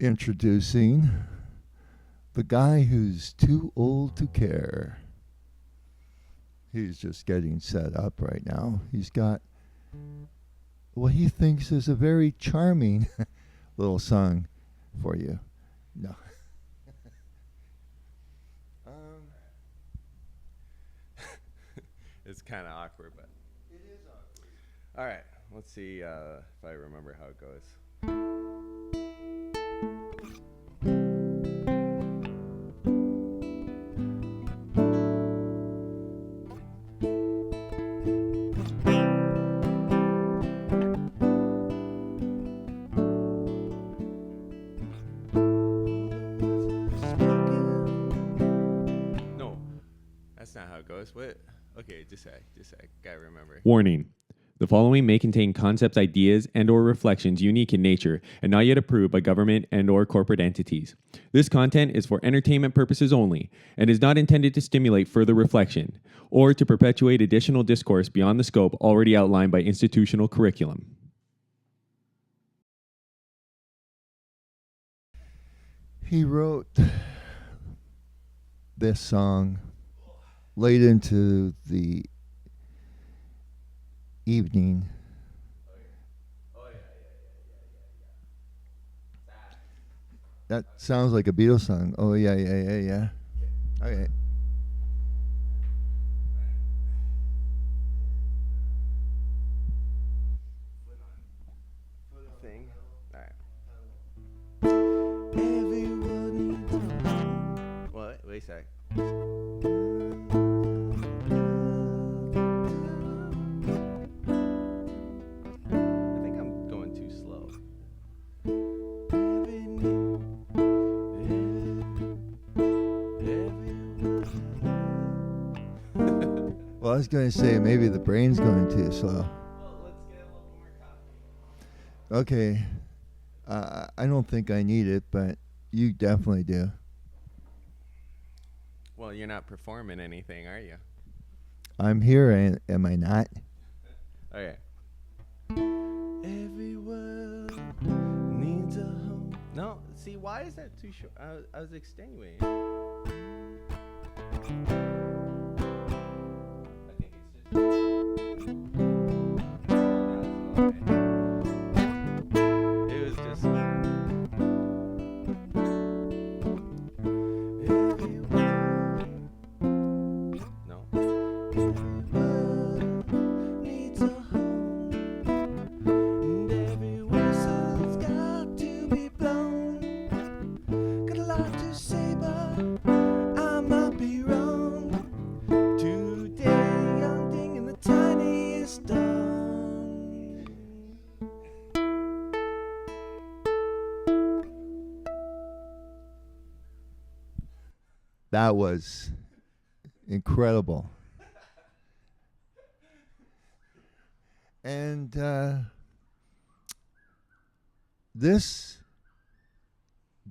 Introducing the guy who's too old to care. He's just getting set up right now. He's got what he thinks is a very charming little song for you. No. It's kind of awkward, but It is awkward. all right. Let's see if I remember how it goes. No, that's not how it goes. What? Okay, just a sec. Gotta remember. Warning. The following may contain concepts, ideas, and/or reflections unique in nature and not yet approved by government and/or corporate entities. This content is for entertainment purposes only and is not intended to stimulate further reflection or to perpetuate additional discourse beyond the scope already outlined by institutional curriculum. He wrote this song late into the evening. That sounds like a Beatles song. Oh, yeah, yeah, yeah, yeah. Okay. Thing. All right. What? Wait a sec. I think I'm going too slow. Well, I was going to say maybe the brain's going too slow. Well, let's get a little more coffee. Okay. I don't think I need it, but you definitely do. Well, you're not performing anything, are you? I'm here, am I not? Okay. Every world needs a home. No, see, why is that too short? I was extenuating. I think it's just. It was just. No. Needs a home, and every whistle's got to be blown. Got a lot to say, but I might be wrong. Today I'm thinking the tiniest dawn. That was incredible. And this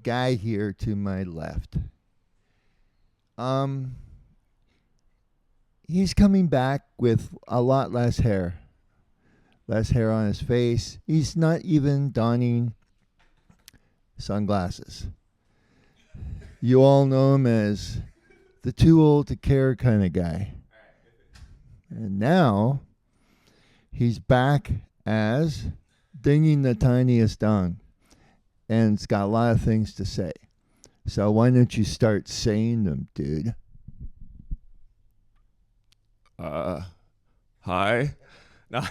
guy here to my left, he's coming back with a lot less hair on his face. He's not even donning sunglasses. You all know him as the too old to care kind of guy. And now he's back as dinging the tiniest dung. And it's got a lot of things to say. So why don't you start saying them, dude? Hi. No.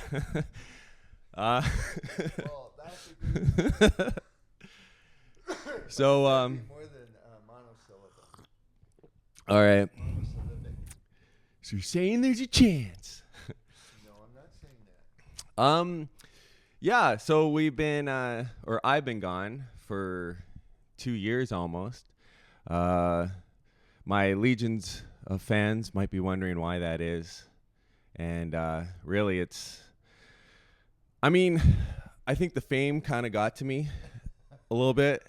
So, More than monosyllable. all right. So you're saying there's a chance? No, I'm not saying that. Yeah. So we've been, or I've been gone for 2 years almost. My legions of fans might be wondering why that is, and really, I mean, I think the fame kind of got to me a little bit.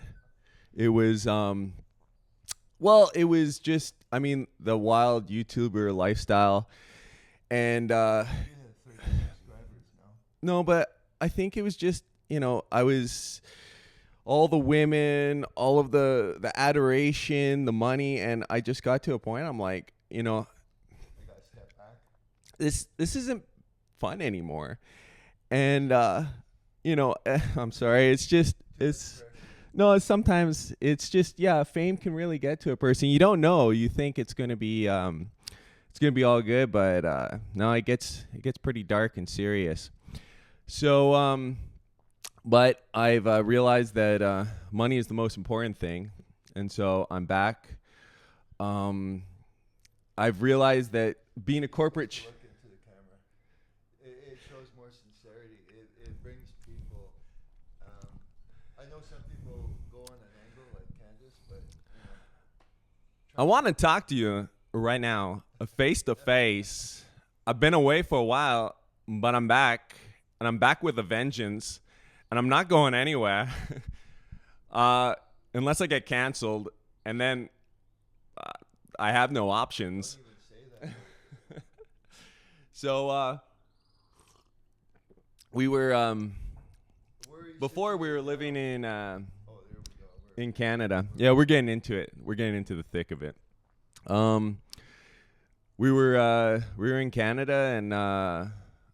It was, well, it was just, I mean, the wild YouTuber lifestyle, and no, but I think it was just, I was all the women, all of the adoration, the money, and I just got to a point. I'm like, this isn't fun anymore. And I'm sorry. Sometimes it's just, fame can really get to a person. You don't know. You think it's gonna be all good, but no, it gets pretty dark and serious. So but I've realized that money is the most important thing, and so I'm back. I've realized that being a corporate Look into the camera. It shows more sincerity. It brings people. I know some people go on an angle like Candace, but I want to talk to you right now, face to face. I've been away for a while, but I'm back, and I'm back with a vengeance, and I'm not going anywhere unless I get canceled, and then I have no options. don't even say that. So we were Where are you before sitting? we were living in Oh, there we go. in Canada. Yeah, we're getting into it. We're getting into the thick of it. We were in Canada, and I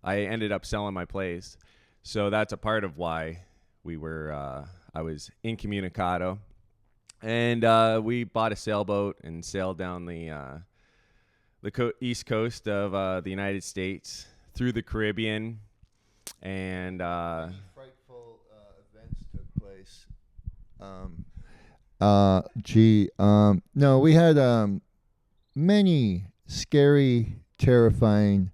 ended up selling my place. So that's a part of why I was incommunicado. And we bought a sailboat and sailed down the east coast of the United States through the Caribbean. And Many frightful events took place. No, we had many scary, terrifying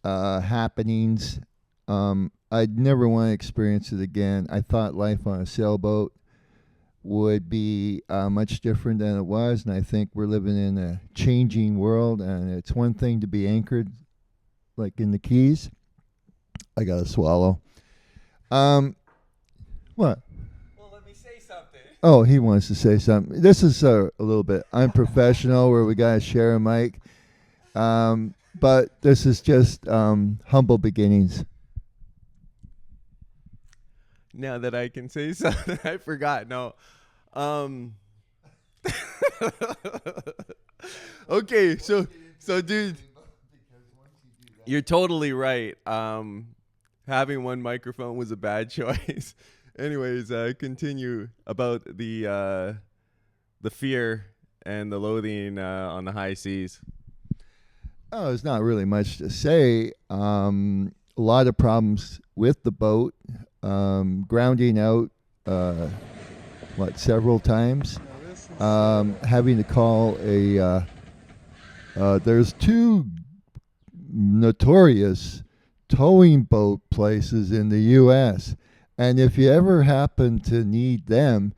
happenings. I'd never want to experience it again. I thought life on a sailboat would be much different than it was, and I think we're living in a changing world, and it's one thing to be anchored like in the Keys. I gotta swallow. What? well, let me say something. Oh, he wants to say something. This is a little bit unprofessional where we gotta share a mic. But this is just humble beginnings. Now that I can say something, I forgot. No. Okay, so dude, you're totally right. Having one microphone was a bad choice. Anyways, continue about the fear and the loathing on the high seas. Oh, there's not really much to say. A lot of problems with the boat. Grounding out, several times. Having to call there's two notorious towing boat places in the U.S. And if you ever happen to need them,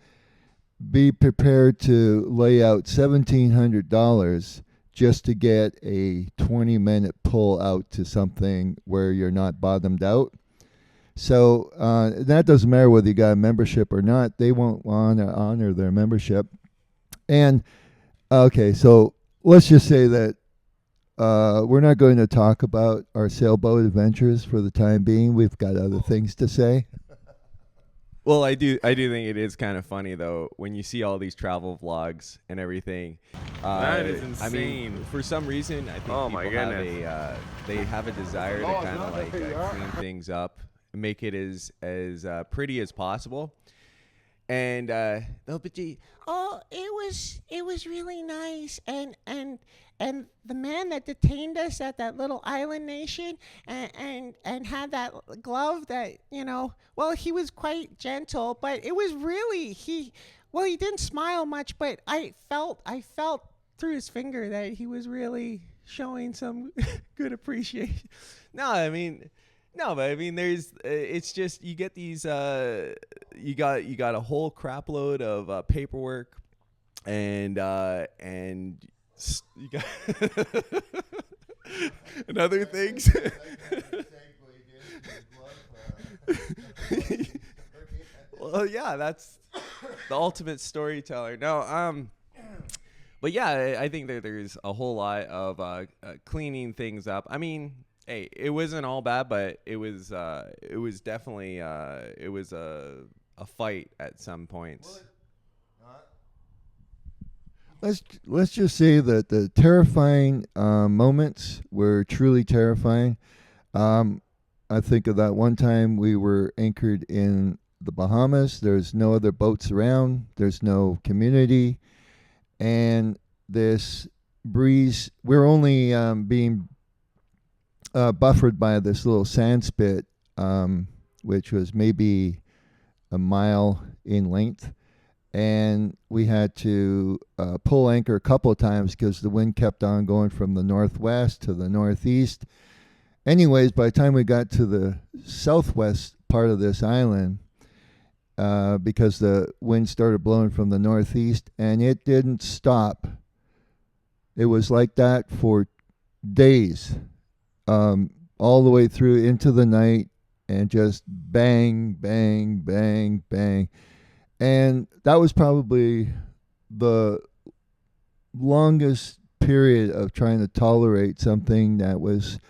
be prepared to lay out $1,700 just to get a 20-minute pull out to something where you're not bottomed out. So that doesn't matter whether you got a membership or not. They won't want to honor their membership. And, okay, so let's just say that we're not going to talk about our sailboat adventures for the time being. We've got other things to say. Well, I do think it is kind of funny though when you see all these travel vlogs and everything. That is I mean, insane. for some reason, I think Oh people my have goodness. they have a desire to kind of like clean things up, and make it as pretty as possible. And they'll be, oh, it was really nice, and the man that detained us at that little island nation and had that glove that well, he was quite gentle, but it was really he didn't smile much, but I felt through his finger that he was really showing some good appreciation. No, but I mean, there's. It's just you get these. You got a whole crap load of paperwork, and you got and other things. Well, yeah, that's the ultimate storyteller. No, but yeah, I think that there's a whole lot of cleaning things up. I mean, hey, it wasn't all bad, but it was definitely it was a fight at some points. Let's just say that the terrifying moments were truly terrifying. Um, I think of that one time we were anchored in the Bahamas. There's no other boats around. There's no community, and this breeze. We're only being buffered by this little sand spit, which was maybe a mile in length. And we had to pull anchor a couple of times because the wind kept on going from the northwest to the northeast. Anyways, by the time we got to the southwest part of this island, because the wind started blowing from the northeast, and it didn't stop. It was like that for days, all the way through into the night, and just bang, bang, bang, bang. And that was probably the longest period of trying to tolerate something that was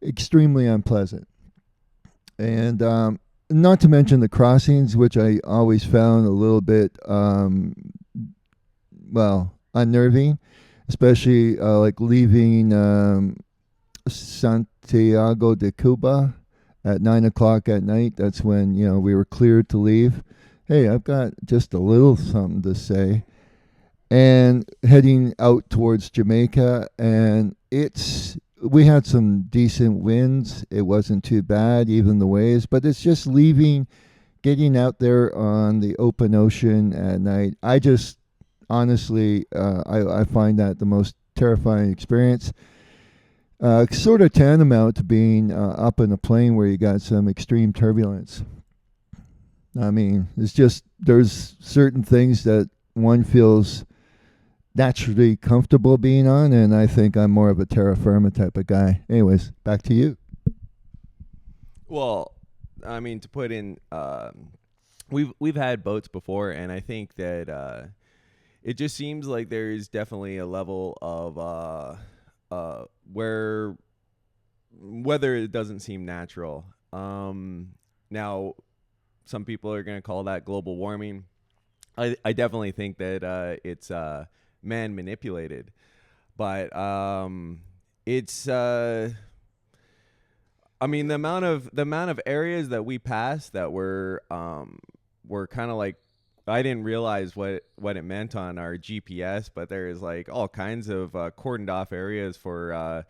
extremely unpleasant. And not to mention the crossings, which I always found a little bit, unnerving, especially like leaving Santiago de Cuba at 9 o'clock at night. That's when, we were cleared to leave. Hey, I've got just a little something to say. And heading out towards Jamaica, and we had some decent winds. It wasn't too bad, even the waves, but it's just getting out there on the open ocean at night. I just, honestly, I find that the most terrifying experience. Sort of tantamount to being up in a plane where you got some extreme turbulence. I mean, there's certain things that one feels naturally comfortable being on, and I think I'm more of a terra firma type of guy. Anyways, back to you. Well, I mean, to put in, we've had boats before, and I think that it just seems like there is definitely a level of where whether it doesn't seem natural. Now, some people are going to call that global warming. I definitely think that it's man manipulated, but it's I mean, the amount of areas that we passed that were kind of like, I didn't realize what it meant on our GPS, but there is like all kinds of cordoned off areas for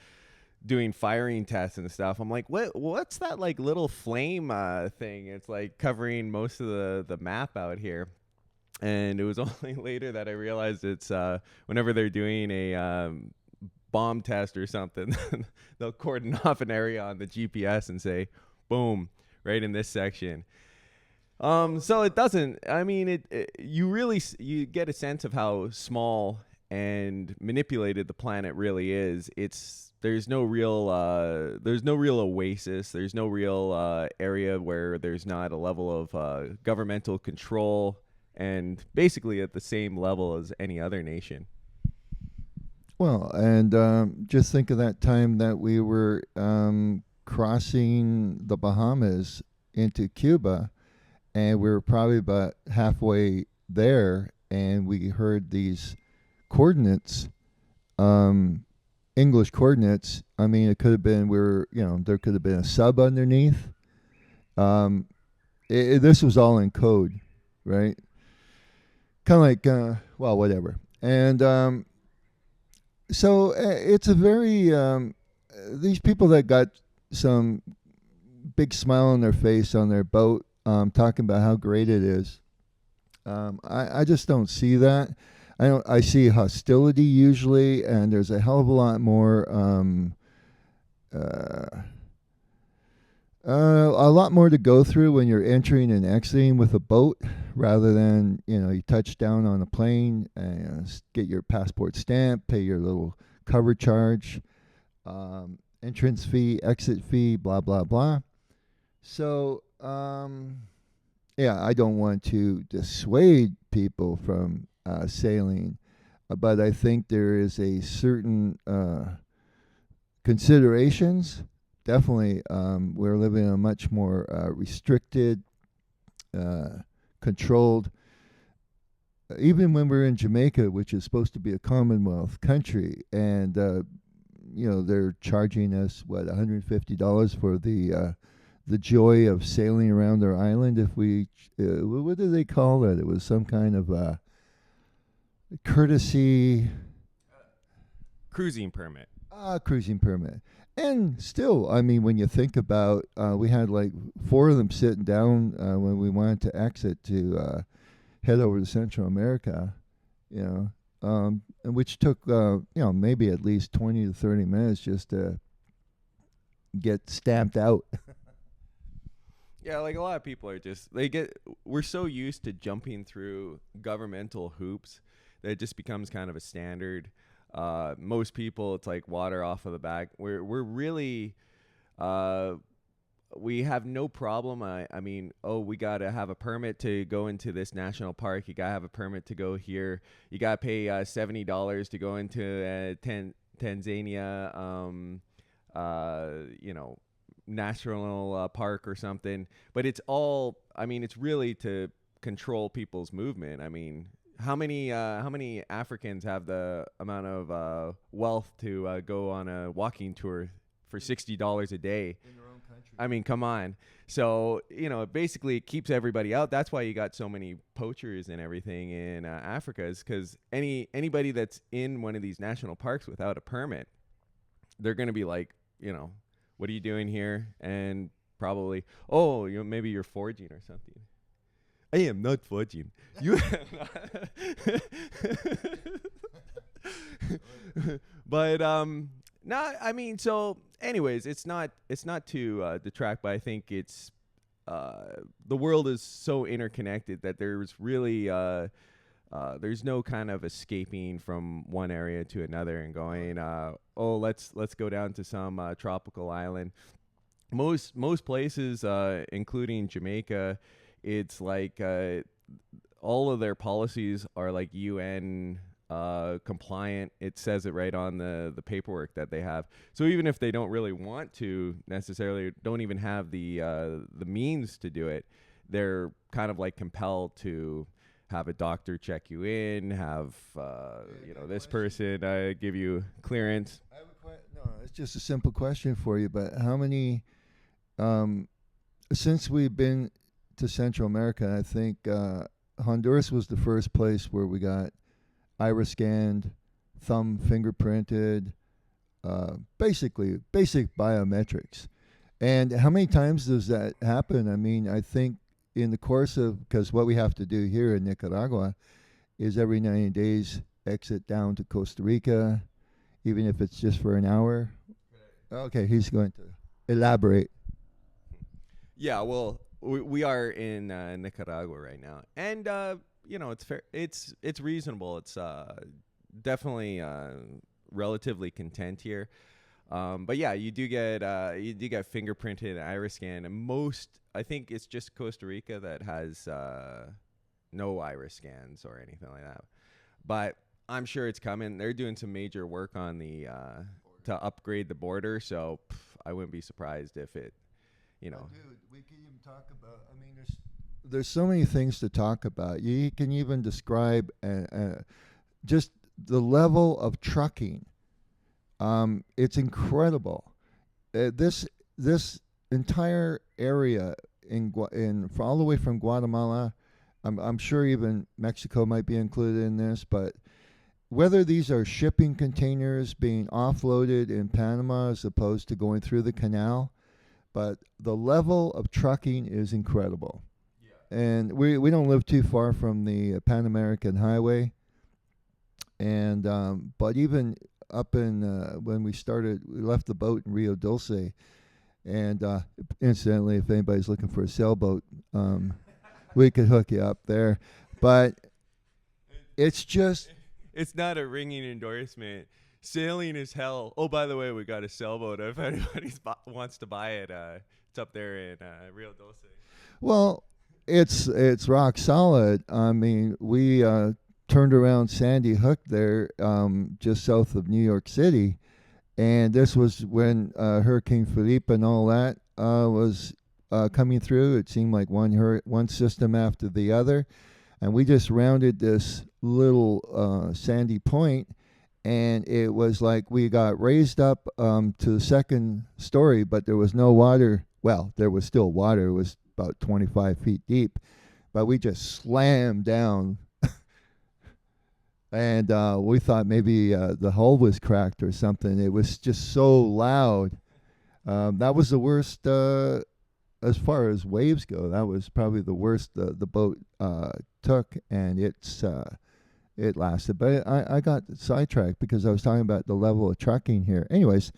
doing firing tests and stuff. I'm like, what's that like little flame thing? It's like covering most of the map out here. And it was only later that I realized it's whenever they're doing a bomb test or something, they'll cordon off an area on the GPS and say, boom, right in this section. So it doesn't, I mean, you get a sense of how small and manipulated the planet really is. There's no real oasis. There's no real area where there's not a level of governmental control, and basically at the same level as any other nation. Well, and just think of that time that we were crossing the Bahamas into Cuba, and we were probably about halfway there, and we heard these coordinates, English coordinates. I mean, it could have been there could have been a sub underneath. This was all in code, right? Kind of like, whatever. And so it's a very, these people that got some big smile on their face on their boat, talking about how great it is. I just don't see that. I see hostility usually, and there's a hell of a lot more, a lot more to go through when you're entering and exiting with a boat, rather than you touch down on a plane and get your passport stamp, pay your little cover charge, entrance fee, exit fee, blah blah blah. So I don't want to dissuade people from sailing, but I think there is a certain considerations. Definitely, we're living in a much more restricted controlled. Even when we're in Jamaica, which is supposed to be a Commonwealth country, and they're charging us $150 for the joy of sailing around their island. If we, what do they call it? It was some kind of courtesy Cruising permit. cruising permit. And still, I mean, when you think about, we had like 4 of them sitting down when we wanted to exit to head over to Central America, and which took maybe at least 20 to 30 minutes just to get stamped out. Yeah, like a lot of people are just we're so used to jumping through governmental hoops that it just becomes kind of a standard. Most people, it's like water off of the back. We're really we have no problem. I mean, we got to have a permit to go into this national park. You got to have a permit to go here. You got to pay $70 to go into Tanzania, national park or something. But it's all, I mean, it's really to control people's movement. I mean, how many Africans have the amount of wealth to go on a walking tour for $60 a day? In their own country. I mean, come on. So, basically it keeps everybody out. That's why you got so many poachers and everything in Africa, is because anybody that's in one of these national parks without a permit, they're going to be like, what are you doing here? And probably, maybe you're foraging or something. I am not foraging. You But no, I mean, so anyways, it's not to detract, but I think it's the world is so interconnected that there's really there's no kind of escaping from one area to another and going, let's go down to some tropical island. Most places, including Jamaica, it's like all of their policies are like UN compliant. It says it right on the paperwork that they have. So even if they don't really want to necessarily, don't even have the means to do it, they're kind of like compelled to have a doctor check you in, have this person give you clearance. I have no, it's just a simple question for you. But how many, since we've been to Central America, I think Honduras was the first place where we got iris scanned, thumb fingerprinted, basically basic biometrics. And how many times does that happen? I mean, I think in the course of, because what we have to do here in Nicaragua is every 90 days exit down to Costa Rica, even if it's just for an hour. Okay, he's going to elaborate. Yeah, well, we are in Nicaragua right now, and it's fair. It's reasonable. It's definitely relatively content here, but yeah, you do get fingerprinted and iris scan, and I think it's just Costa Rica that has no iris scans or anything like that. But I'm sure it's coming. They're doing some major work on the to upgrade the border, so I wouldn't be surprised if it. Dude, we can even talk about, I mean, there's so many things to talk about. You can even describe just the level of trucking. It's incredible. This entire area all the way from Guatemala, I'm sure even Mexico might be included in this, but whether these are shipping containers being offloaded in Panama as opposed to going through the canal, but the level of trucking is incredible. Yeah. And we don't live too far from the Pan American Highway. And but even up in when we left the boat in Rio Dulce. And incidentally, if anybody's looking for a sailboat, we could hook you up there. But it's just... It's not a ringing endorsement. Sailing is hell. Oh, by the way, we got a sailboat. If anybody wants to buy it, it's up there in Rio Dulce. Well, it's rock solid. I mean, we turned around Sandy Hook there, just south of New York City, and this was when Hurricane Felipe and all that was coming through. It seemed like one system after the other. And we just rounded this little sandy point, and it was like we got raised up to the second story, but there was no water. Well, there was still water. It was about 25 feet deep, but we just slammed down. And we thought maybe the hull was cracked or something. It was just so loud. That was the worst as far as waves go. That was probably the worst the boat took, and it lasted. But I got sidetracked because I was talking about the level of trucking here. Anyways,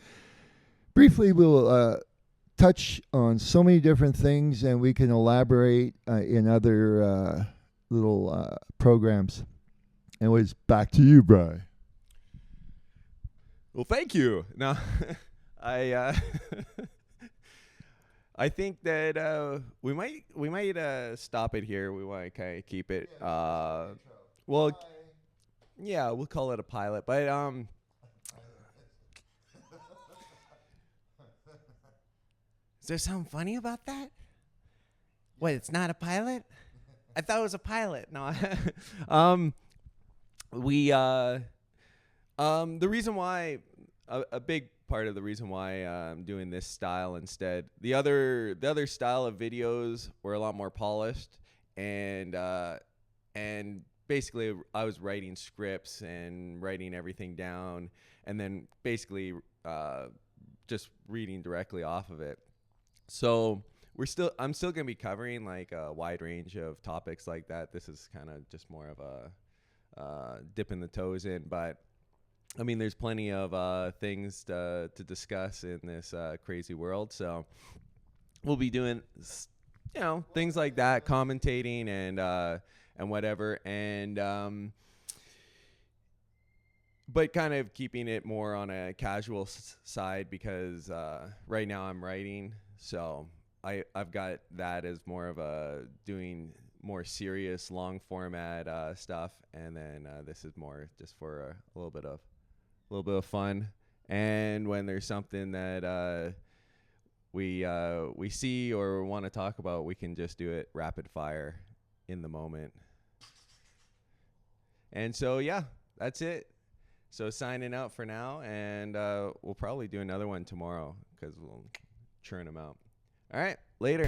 briefly we'll touch on so many different things, and we can elaborate in other little programs. Anyways, back to you, Bri. Well, thank you. No, I I think that we might stop it here. We want to kind of keep it. Well, yeah, we'll call it a pilot. But is there something funny about that? What? It's not a pilot? I thought it was a pilot. No. The reason why, a big part of the reason why I'm doing this style instead, the other style of videos were a lot more polished, and basically I was writing scripts and writing everything down, and then basically just reading directly off of it. So I'm still gonna be covering like a wide range of topics like that. This is kind of just more of a dipping the toes in, but I mean, there's plenty of things to discuss in this crazy world. So we'll be doing, things like that, commentating and whatever, and but kind of keeping it more on a casual side because right now I'm writing, so I've got that as more of a doing more serious long format stuff, and then this is more just for a little bit of fun. And when there's something that we see or want to talk about, we can just do it rapid fire in the moment. And so yeah, that's it. So signing out for now, and we'll probably do another one tomorrow because we'll churn them out. All right, later.